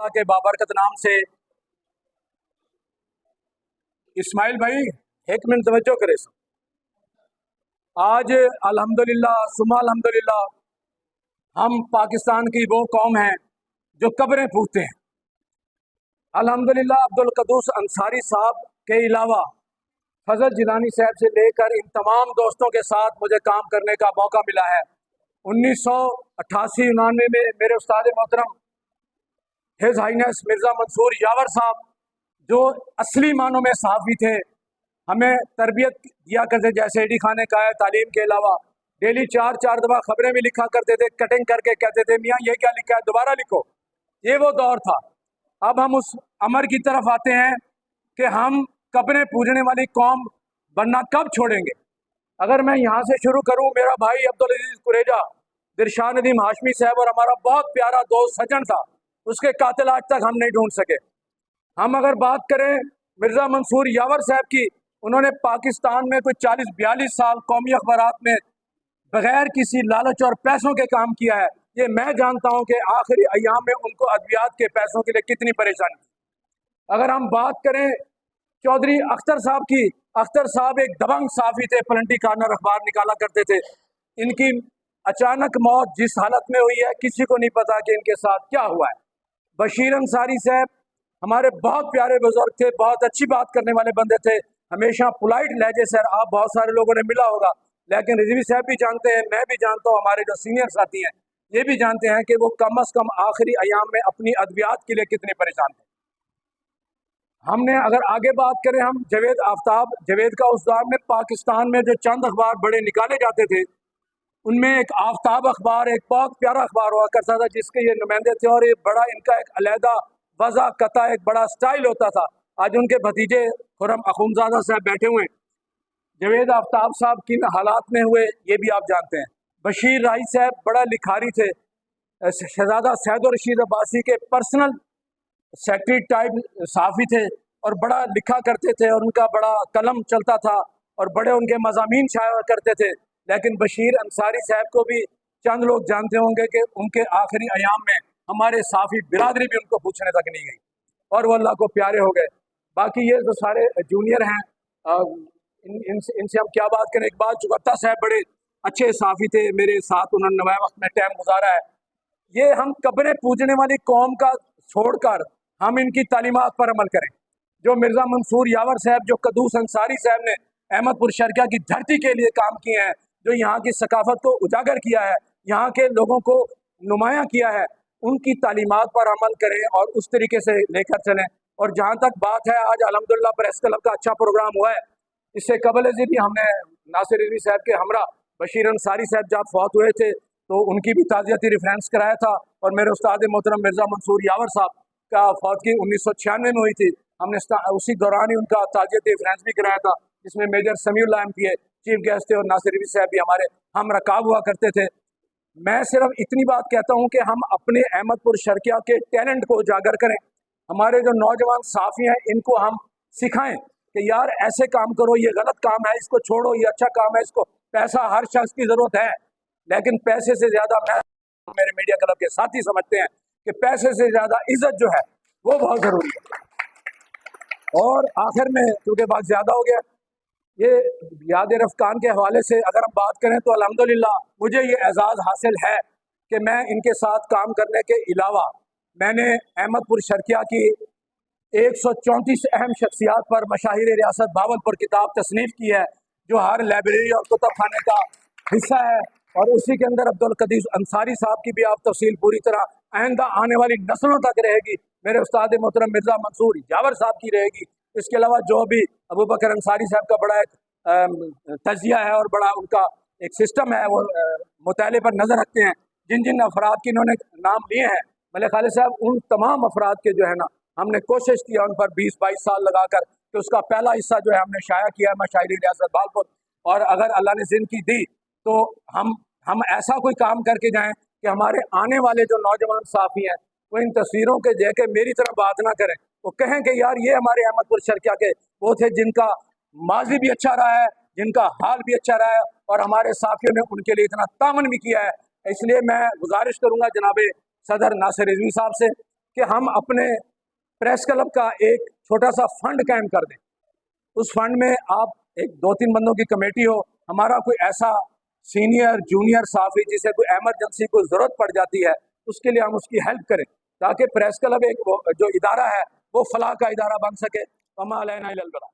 के बाबरकत नाम से। इस्माइल भाई, एक मिनट तवज्जो करे। आज अल्हम्दुलिल्लाह सुम्मा अल्हम्दुलिल्लाह हम पाकिस्तान की वो कौम है जो कब्रें पूछते हैं। अल्हम्दुलिल्लाह अब्दुल कद्दूस अंसारी साहब के अलावा फजल जिलानी साहब से लेकर इन तमाम दोस्तों के साथ मुझे काम करने का मौका मिला है। 1988-99 में मेरे उस्ताद मोहतरम हिज हाइनेस मिर्ज़ा मंसूर यावर साहब, जो असली मानों में सहाफ़ी थे, हमें तरबियत दिया करते। जैसे एडी खाने का है, तालीम के अलावा डेली 4-4 दफ़ा खबरें भी लिखा करते थे, कटिंग करके कहते थे मियाँ ये क्या लिखा है, दोबारा लिखो। ये वो दौर था। अब हम उस अमर की तरफ आते हैं कि हम कब्रें पूजने वाली कौम बनना कब छोड़ेंगे। अगर मैं यहाँ से शुरू करूँ, मेरा भाई अब्दुल अजीज कुरेजा, दिलशाद नदीम हाशमी साहब और हमारा बहुत प्यारा दोस्त सज्जन था, उसके कातिल आज तक हम नहीं ढूंढ सके। हम अगर बात करें मिर्ज़ा मंसूर यावर साहब की, उन्होंने पाकिस्तान में कोई 40-42 साल कौमी अखबारात में बगैर किसी लालच और पैसों के काम किया है। ये मैं जानता हूँ कि आखिरी अय्याम में उनको अद्वियात के पैसों के लिए कितनी परेशानी। अगर हम बात करें चौधरी अख्तर साहब की, अख्तर साहब एक दबंग साफ़ी थे, पलंटी कार्नर अखबार निकाला करते थे। इनकी अचानक मौत जिस हालत में हुई है, किसी को नहीं पता कि इनके साथ क्या हुआ है। बशीर अंसारी साहब हमारे बहुत प्यारे बुजुर्ग थे, बहुत अच्छी बात करने वाले बंदे थे, हमेशा पोलाइट लहजे से आप बहुत सारे लोगों ने मिला होगा। लेकिन रिजवी साहब भी जानते हैं, मैं भी जानता हूँ, हमारे जो सीनियर साथी हैं ये भी जानते हैं कि वो कम अज़ कम आखिरी अयाम में अपनी अद्वियात के लिए कितने परेशान थे। हमने अगर आगे बात करें, हम जवेद आफ्ताब, जवेद का उस दौर में पाकिस्तान में जो चंद अखबार बड़े निकाले जाते थे, उनमें एक आफ्ताब अखबार एक बहुत प्यारा अखबार हुआ करता था, जिसके ये नुमाइंदे थे और ये बड़ा इनका एक अलहदा वज़ा कता एक बड़ा स्टाइल होता था। आज उनके भतीजे खुरम अखुंजादा साहब बैठे हुए हैं। जवेद आफ्ताब साहब किन हालात में हुए ये भी आप जानते हैं। बशीर राही साहब बड़ा लिखारी थे, शहजादा सैदुर रशीद अब्बासी के पर्सनल सेक्रेटरी टाइप साफ़ी थे और बड़ा लिखा करते थे और उनका बड़ा कलम चलता था और बड़े उनके मज़ामीन छाया करते थे। लेकिन बशीर अंसारी साहब को भी चंद लोग जानते होंगे कि उनके आखिरी अयाम में हमारे साफ़ी बिरादरी भी उनको पूछने तक नहीं गई और वो अल्लाह को प्यारे हो गए। बाकी ये जो सारे जूनियर हैं, इनसे हम क्या बात करें। इकबाल चुगत्ता साहब बड़े अच्छे साफ़ी थे, मेरे साथ उन्होंने नवाए वक्त में टाइम गुजारा है। ये हम कब्रें पूजने वाली कौम का छोड़कर हम इनकी तालीमात पर अमल करें। जो मिर्ज़ा मंसूर यावर साहब, जो कद्दूस अंसारी साहब ने अहमदपुर शर्किया की धरती के लिए काम किए हैं, जो यहाँ की सकाफत को उजागर किया है, यहाँ के लोगों को नुमायाँ किया है, उनकी तालीमात पर अमल करें और उस तरीके से लेकर चलें। और जहाँ तक बात है, आज अल्हम्दुलिल्लाह प्रेस क्लब का अच्छा प्रोग्राम हुआ है। इससे कबल से भी हमने नासिर रिजवी साहब के हमरा बशीर अंसारी साहब जब फौत हुए थे तो उनकी भी ताज़ियती रेफरेंस कराया था और मेरे उस्ताद मोहतरम मिर्ज़ा मंसूर यावर साहब का फौतगी 1996 में हुई थी। हमने उसी दौरान ही उनका ताज़ियती रेफरेंस भी कराया था, जिसमें major Samiullah MPA chief guest थे और नासिर रिजवी साहब भी हमारे हम रकाब हुआ करते थे। मैं सिर्फ इतनी बात कहता हूँ कि हम अपने अहमदपुर शर्किया के टैलेंट को उजागर करें। हमारे जो नौजवान साफ़ी हैं इनको हम सिखाएं कि यार ऐसे काम करो, ये गलत काम है, इसको छोड़ो, ये अच्छा काम है, इसको पैसा हर शख्स की ज़रूरत है, लेकिन पैसे से ज़्यादा मैं मेरे मीडिया क्लब के साथी समझते हैं कि पैसे से ज़्यादा इज्जत जो है वो बहुत ज़रूरी है। और आखिर में क्योंकि वक्त ज़्यादा हो गया, ये याद रफ़कान के हवाले से अगर हम बात करें तो अल्हम्दुलिल्लाह मुझे ये एजाज़ हासिल है कि मैं इनके साथ काम करने के अलावा मैंने अहमदपुर शर्किया की 134 अहम शख्सियात पर मशाहिर रियासत भावलपुर किताब तसनीफ़ की है, जो हर लाइब्रेरी और कुतुब खाने का हिस्सा है। और उसी के अंदर अब्दुल कद्दूस अंसारी साहब की भी आप तफसील पूरी तरह आइंदा आने वाली नस्लों तक रहेगी, मेरे उस्ताद मोहतरम मिर्ज़ा मंसूर यावर साहब की रहेगी। इसके अलावा जो भी अबू बकर अंसारी साहब का बड़ा एक तजिया है और बड़ा उनका एक सिस्टम है, वो मुताले पर नज़र रखते हैं। जिन जिन अफराद के इन्होंने नाम लिए हैं मलिक खालिद साहब, उन तमाम अफराद के जो है ना हमने कोशिश किया उन पर 20-22 साल लगाकर कि उसका पहला हिस्सा जो है हमने शाया किया है मशाहिर रियासत भावलपुर। और अगर अल्लाह ने ज़िंदगी दी तो हम ऐसा कोई काम करके जाएं कि हमारे आने वाले जो नौजवान साफ़ी हैं वो इन तस्वीरों के देख के मेरी तरफ बात ना करें, वो कहें कि यार ये हमारे अहमदपुर शर्किया के वो थे जिनका माजी भी अच्छा रहा है, जिनका हाल भी अच्छा रहा है और हमारे साथियों ने उनके लिए इतना तामन भी किया है। इसलिए मैं गुजारिश करूँगा जनाब सदर नासिर रिजवी साहब से कि हम अपने प्रेस क्लब का एक छोटा सा फंड कायम कर दें। उस फंड में आप एक 2-3 बंदों की कमेटी हो, हमारा कोई ऐसा सीनियर जूनियर सहाफ़ी जिसे कोई एमरजेंसी को ज़रूरत पड़ जाती है, उसके लिए हम उसकी हेल्प करें, ताकि प्रेस क्लब एक जो इदारा है वो फलाह का इदारा बन सके। वमा अलैना इल्लल बलाग।